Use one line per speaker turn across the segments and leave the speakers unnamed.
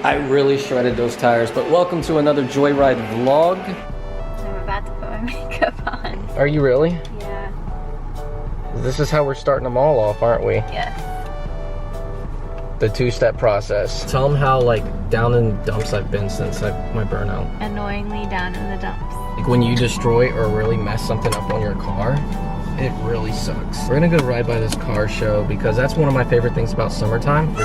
I really shredded those tires, but welcome to another Joyride vlog.
I'm about to put my makeup on.
Are you really?
Yeah.
This is how we're starting them all off, aren't we?
Yes.
The two-step process. Tell them how down in the dumps I've been since my burnout.
Annoyingly down in the dumps.
Like when you destroy or really mess something up on your car, it really sucks. We're gonna go ride by this car show because that's one of my favorite things about summertime.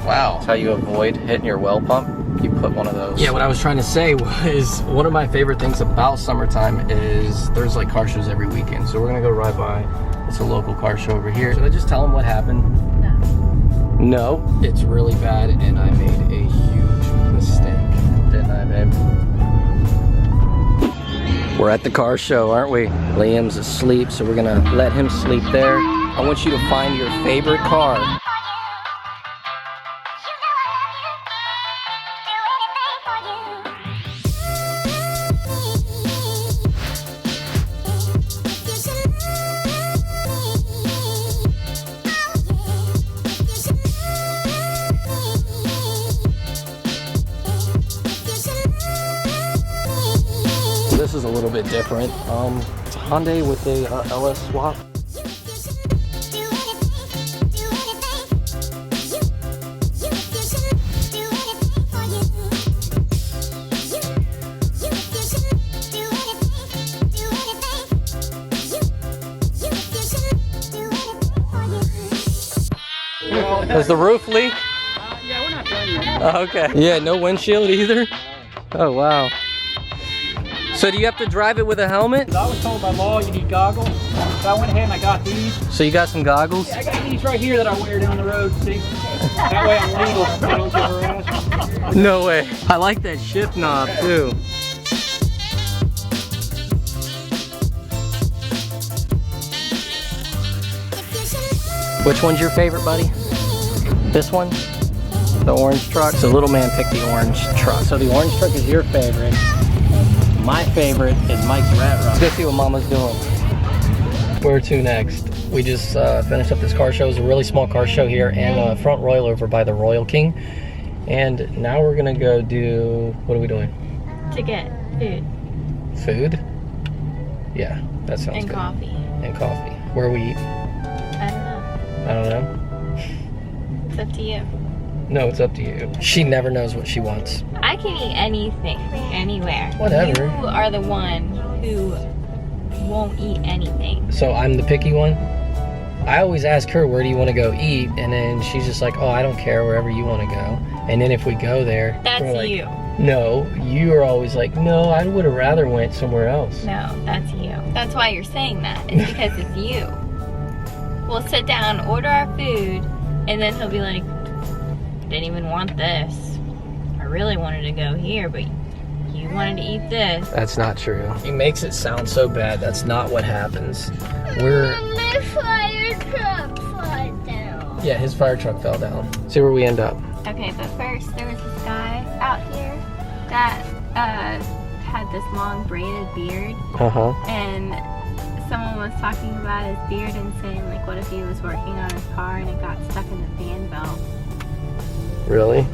Wow. That's how you avoid hitting your well pump. You put one of those. Yeah, what I was trying to say was one of my favorite things about summertime is there's car shows every weekend. So we're gonna go ride by. It's a local car show over here. Should I just tell them what happened? No. No, it's really bad and I made a huge mistake. Didn't I, babe? We're at the car show, aren't we? Liam's asleep, so we're gonna let him sleep there. I want you to find your favorite car. This is a little bit different. It's a Hyundai with a LS swap. Does the roof leak?
Yeah, we're not done yet.
Oh, okay. Yeah, no windshield either? Oh, wow. So do you have to drive it with a helmet?
I was told by law you need goggles, so I went ahead and I got these.
So you got some goggles?
Yeah, I got these right here that I wear down the road, see? That way I'm legal, so I don't get harassed.
No way. I like that shift knob too. Which one's your favorite, buddy? This one? The orange truck? So little man picked the orange truck. So the orange truck is your favorite. My favorite is Mike's Rat Rod. Let's go see what Mama's doing. Where to next? We just finished up this car show. It's a really small car show here and Front Royal over by the Royal King. And now we're gonna go do, what are we doing?
To get food.
Food? Yeah, that sounds
and
good.
Coffee.
And coffee. Where we eat?
I don't know.
I don't know.
It's up to you.
No, it's up to you. She never knows what she wants.
I can eat anything, anywhere.
Whatever.
You are the one who won't eat anything.
So I'm the picky one? I always ask her, where do you want to go eat? And then she's just like, oh, I don't care, wherever you want to go. And then if we go there,
That's
we're like,
you.
No, you are always like, no, I would have rather went somewhere else.
No, that's you. That's why you're saying that. It's because it's you. We'll sit down, order our food, and then he'll be like, didn't even want this. I really wanted to go here, but you wanted to eat this.
That's not true. He makes it sound so bad. That's not what happens.
My fire truck fell down.
Yeah, his fire truck fell down. See where we end up.
Okay, but first there was this guy out here that had this long braided beard. And someone was talking about his beard and saying, like, what if he was working on his car and it got stuck in the fan belt?
Really?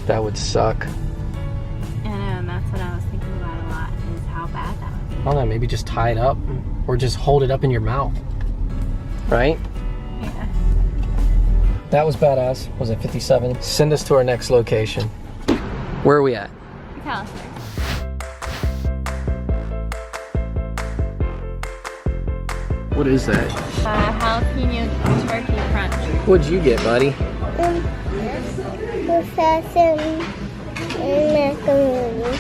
That would suck.
I know, and that's what I was thinking about a lot, is how bad that would be.
I don't know, maybe just tie it up or just hold it up in your mouth. Right?
Yeah.
That was badass. Was it 57? Send us to our next location. Where are we at?
McAllister.
What is that?
Jalapeno turkey crunch.
What'd you get, buddy?
Macaroni.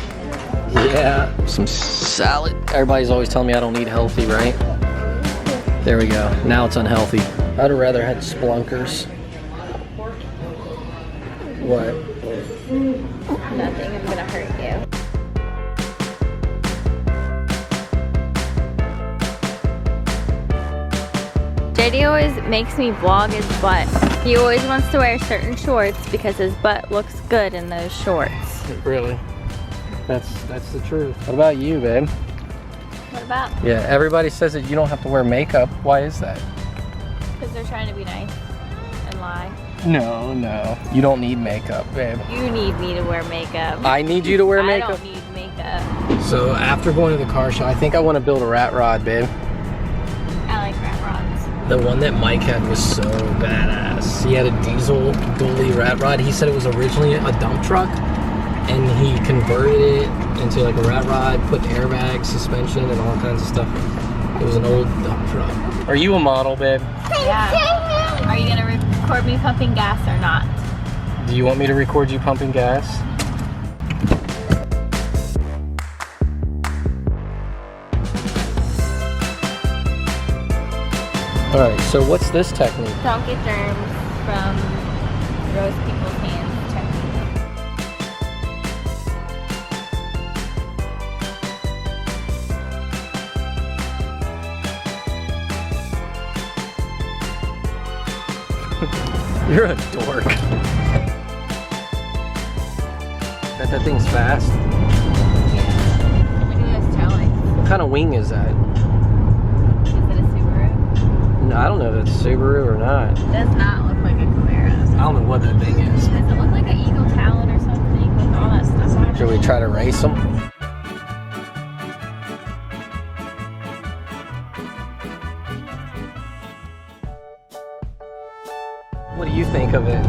Yeah, some salad. Everybody's always telling me I don't eat healthy, right? There we go. Now it's unhealthy. I'd have rather had Splunkers. What?
Nothing is gonna hurt you. JD always makes me vlog his butt. He always wants to wear certain shorts because his butt looks good in those shorts.
Really? That's the truth. What about you, babe?
What about?
Yeah, everybody says that you don't have to wear makeup. Why is that?
Because they're trying to be nice and lie.
No, no. You don't need makeup, babe.
You need me to wear makeup.
I need you to wear makeup?
I don't need makeup.
So after going to the car show, I think I want to build a rat rod, babe.
I like rat rods.
The one that Mike had was so badass. He had a diesel dually rat rod. He said it was originally a dump truck, and he converted it into like a rat rod, put airbags, suspension, and all kinds of stuff. It was an old dump truck. Are you a model, babe?
Yeah. Are you gonna record me pumping gas or not?
Do you want me to record you pumping gas? Alright, so what's this technique?
Don't get germs from gross people's hands technique.
You're a dork. Bet that thing's fast.
Yeah. Look at this taillight.
What kind of wing is that?
Is it a Subaru?
No, I don't know if it's a Subaru or not.
It does not look like a Camaro.
I don't know what that thing is.
Does it look like an Eagle Talon or something with all that stuff on it?
Should we try to race them? What do you think of it?
It's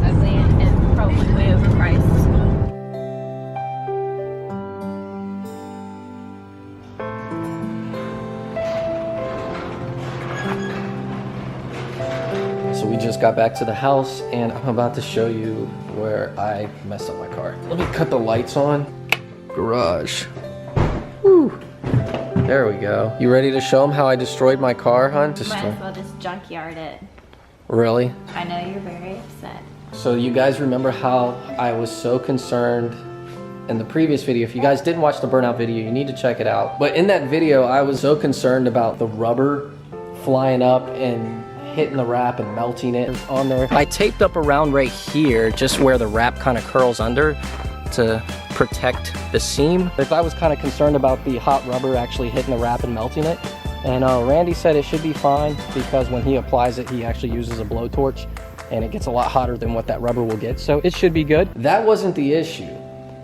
ugly and it's probably way overpriced.
So we just got back to the house and I'm about to show you where I messed up my car. Let me cut the lights on. Garage. Woo. There we go. You ready to show them how I destroyed my car, hon?
Might as well just junkyard it.
Really?
I know you're very upset.
So you guys remember how I was so concerned in the previous video. If you guys didn't watch the burnout video, you need to check it out. But in that video, I was so concerned about the rubber flying up and hitting the wrap and melting it on there. I taped up around right here, just where the wrap kind of curls under to protect the seam. If I was kind of concerned about the hot rubber actually hitting the wrap and melting it. And Randy said it should be fine because when he applies it, he actually uses a blowtorch and it gets a lot hotter than what that rubber will get. So it should be good. That wasn't the issue.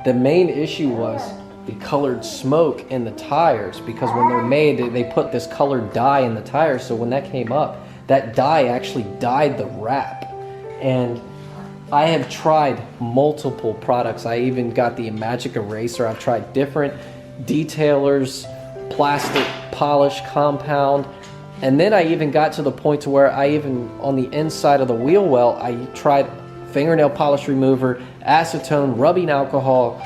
The main issue was the colored smoke in the tires, because when they're made, they put this colored dye in the tires. So when that came up, that dye actually dyed the wrap. And I have tried multiple products. I even got the Magic Eraser. I've tried different detailers, plastic polish compound, and then I even got to the point to where I even on the inside of the wheel well, I tried fingernail polish remover, acetone, rubbing alcohol,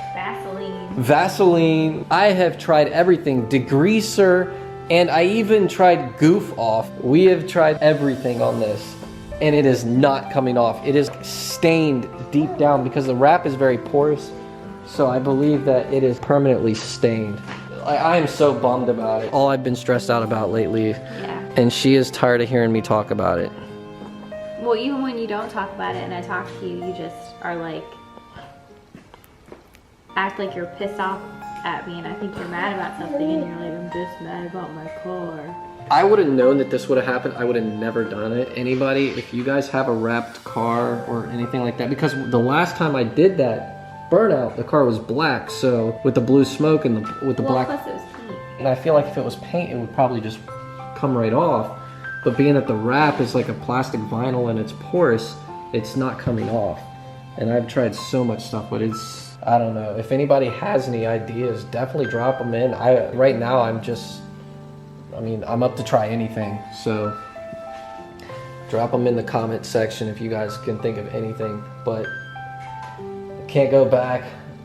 Vaseline. I have tried everything, degreaser, and I even tried goof off. We have tried everything on this and it is not coming off. It is stained deep down because the wrap is very porous, so I believe that it is permanently stained. I am so bummed about it. All I've been stressed out about lately, and she is tired of hearing me talk about it.
Well, even when you don't talk about it and I talk to you, you just are like, act like you're pissed off at me and I think you're mad about something and you're like, I'm just mad about my car.
I would have known that this would have happened. I would have never done it. Anybody, if you guys have a wrapped car or anything like that, because the last time I did that burnout, the car was black, so with the blue smoke and with the black,
plus it was paint.
and I feel like if it was paint, it would probably just come right off. But being that the wrap is like a plastic vinyl and it's porous, it's not coming off. And I've tried so much stuff, but it's, I don't know. If anybody has any ideas, definitely drop them in. Right now, I'm up to try anything. So drop them in the comment section if you guys can think of anything. But can't go back.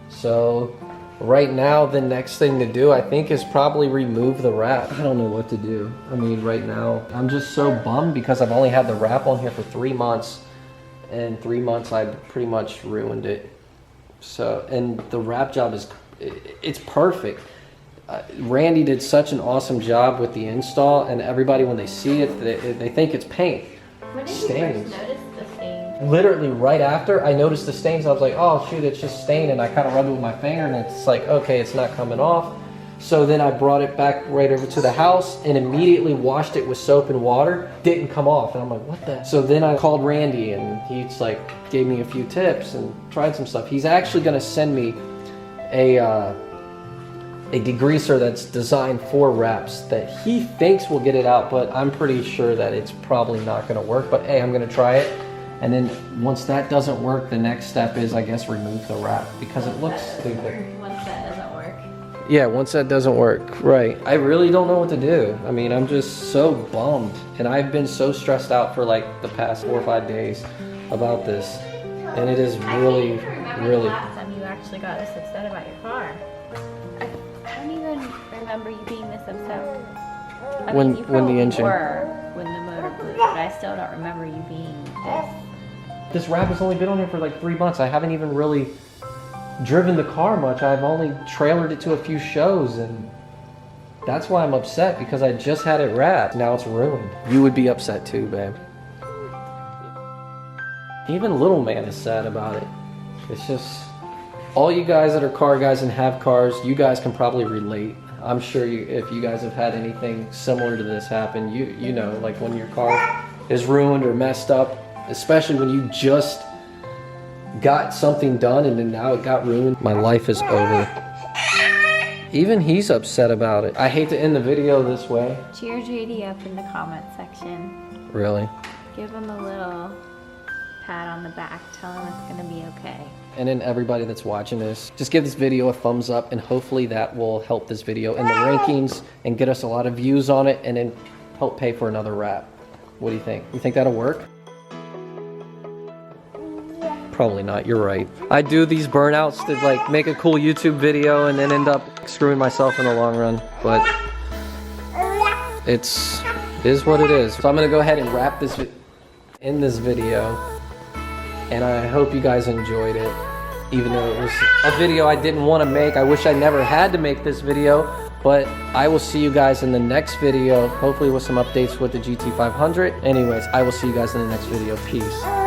So right now, the next thing to do, I think, is probably remove the wrap. I don't know what to do. I mean, right now, I'm just so bummed because I've only had the wrap on here for 3 months. And 3 months, I pretty much ruined it. So, and the wrap job it's perfect. Randy did such an awesome job with the install, and everybody, when they see it, they think it's paint.
When did you first notice the stain?
Literally right after I noticed the stains, I was like, oh shoot, it's just stain, and I kind of rubbed it with my finger and it's like, okay, it's not coming off. So then I brought it back right over to the house and immediately washed it with soap and water. Didn't come off, and I'm like, what the? So then I called Randy, and he's like, gave me a few tips and tried some stuff. He's actually gonna send me a degreaser that's designed for wraps that he thinks will get it out, but I'm pretty sure that it's probably not gonna work. But hey, I'm gonna try it. And then once that doesn't work, the next step is, I guess, remove the wrap because it looks stupid.
Once that doesn't work.
Yeah, once that doesn't work, right. I really don't know what to do. I mean, I'm just so bummed. And I've been so stressed out for like the past 4 or 5 days about this. And it is really, really...
The last time you actually got this upset about your car. I don't even remember you being this upset. I mean, you
when the engine...
were when the motor blew, but I still don't remember you being this.
This wrap has only been on here for like 3 months. I haven't even really driven the car much. I've only trailered it to a few shows, and that's why I'm upset, because I just had it wrapped. Now it's ruined. You would be upset too, babe. Even little man is sad about it. It's just, all you guys that are car guys and have cars, you guys can probably relate. I'm sure if you guys have had anything similar to this happen, you know, like when your car is ruined or messed up, especially when you just got something done and then now it got ruined. My life is over. Even he's upset about it. I hate to end the video this way.
Cheer JD up in the comment section.
Really?
Give him a little pat on the back. Tell him it's gonna be okay.
And then everybody that's watching this, just give this video a thumbs up, and hopefully that will help this video in the rankings and get us a lot of views on it, and then help pay for another wrap. What do you think? You think that'll work? Probably not, you're right. I do these burnouts to like make a cool YouTube video and then end up screwing myself in the long run, but it is what it is. So I'm gonna go ahead and wrap this in this video, and I hope you guys enjoyed it, even though it was a video I didn't want to make. I wish I never had to make this video, but I will see you guys in the next video, hopefully with some updates with the GT500. Anyways, I will see you guys in the next video. Peace.